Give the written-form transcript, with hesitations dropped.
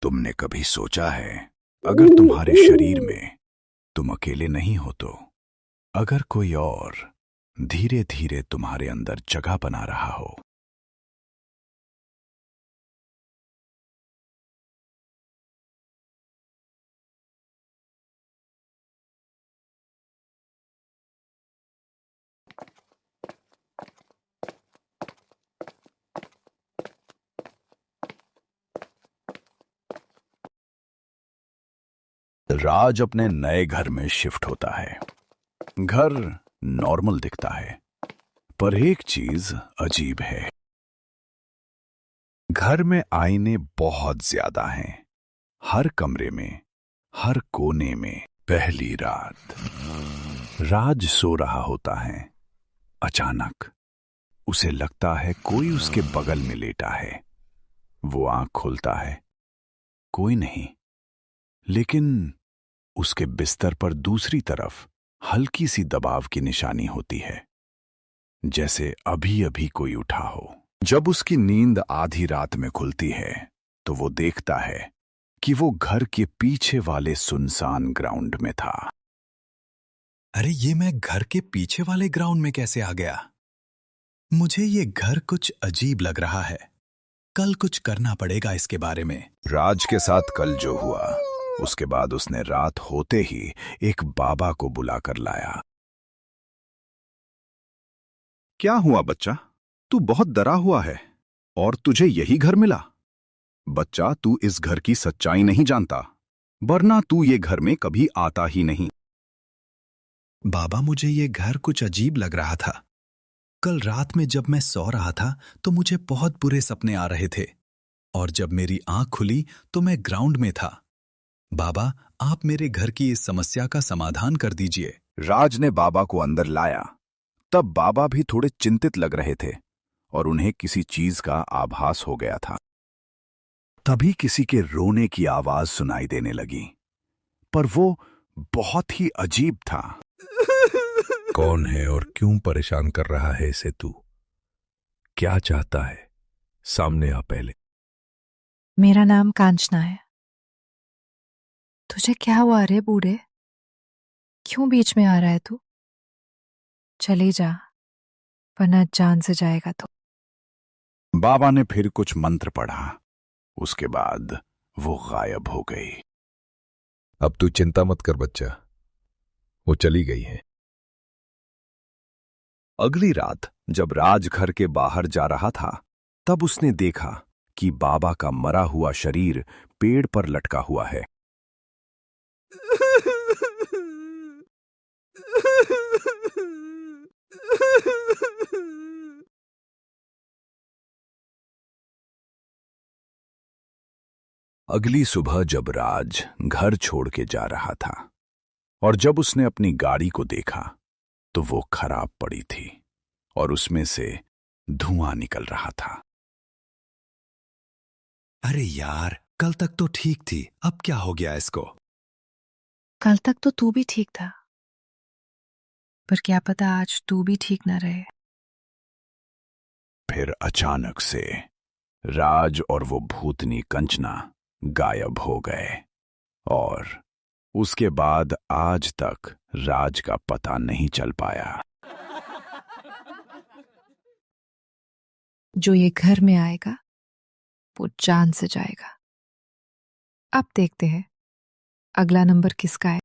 तुमने कभी सोचा है, अगर तुम्हारे शरीर में तुम अकेले नहीं हो तो अगर कोई और धीरे धीरे तुम्हारे अंदर जगह बना रहा हो? राज अपने नए घर में शिफ्ट होता है। घर नॉर्मल दिखता है, पर एक चीज अजीब है। घर में आईने बहुत ज्यादा हैं, हर कमरे में, हर कोने में। पहली रात राज सो रहा होता है। अचानक उसे लगता है कोई उसके बगल में लेटा है। वो आंख खोलता है, कोई नहीं, लेकिन उसके बिस्तर पर दूसरी तरफ हल्की सी दबाव की निशानी होती है, जैसे अभी अभी कोई उठा हो। जब उसकी नींद आधी रात में खुलती है तो वो देखता है कि वो घर के पीछे वाले सुनसान ग्राउंड में था। अरे ये मैं घर के पीछे वाले ग्राउंड में कैसे आ गया? मुझे ये घर कुछ अजीब लग रहा है। कल कुछ करना पड़ेगा इसके बारे में। राज के साथ कल जो हुआ, उसके बाद उसने रात होते ही एक बाबा को बुलाकर लाया। क्या हुआ बच्चा? तू बहुत डरा हुआ है और तुझे यही घर मिला? बच्चा, तू इस घर की सच्चाई नहीं जानता, वरना तू ये घर में कभी आता ही नहीं। बाबा, मुझे ये घर कुछ अजीब लग रहा था। कल रात में जब मैं सो रहा था तो मुझे बहुत बुरे सपने आ रहे थे, और जब मेरी आंख खुली तो मैं ग्राउंड में था। बाबा, आप मेरे घर की इस समस्या का समाधान कर दीजिए। राज ने बाबा को अंदर लाया। तब बाबा भी थोड़े चिंतित लग रहे थे और उन्हें किसी चीज का आभास हो गया था। तभी किसी के रोने की आवाज सुनाई देने लगी, पर वो बहुत ही अजीब था। कौन है और क्यों परेशान कर रहा है इसे? तू क्या चाहता है? सामने आ पहले। मेरा नाम कांचना है। तुझे क्या हुआ रे बूढ़े? क्यों बीच में आ रहा है तू? चली जा, वरना जान से जाएगा तो। बाबा ने फिर कुछ मंत्र पढ़ा। उसके बाद वो गायब हो गई। अब तू चिंता मत कर बच्चा, वो चली गई है। अगली रात जब राज घर के बाहर जा रहा था, तब उसने देखा कि बाबा का मरा हुआ शरीर पेड़ पर लटका हुआ है। अगली सुबह जब राज घर छोड़ के जा रहा था और जब उसने अपनी गाड़ी को देखा तो वो खराब पड़ी थी और उसमें से धुआं निकल रहा था। अरे यार, कल तक तो ठीक थी, अब क्या हो गया इसको? कल तक तो तू भी ठीक था, पर क्या पता आज तू भी ठीक ना रहे। फिर अचानक से राज और वो भूतनी कंचना गायब हो गए और उसके बाद आज तक राज का पता नहीं चल पाया। जो ये घर में आएगा वो जान से जाएगा। अब देखते हैं अगला नंबर किसका है।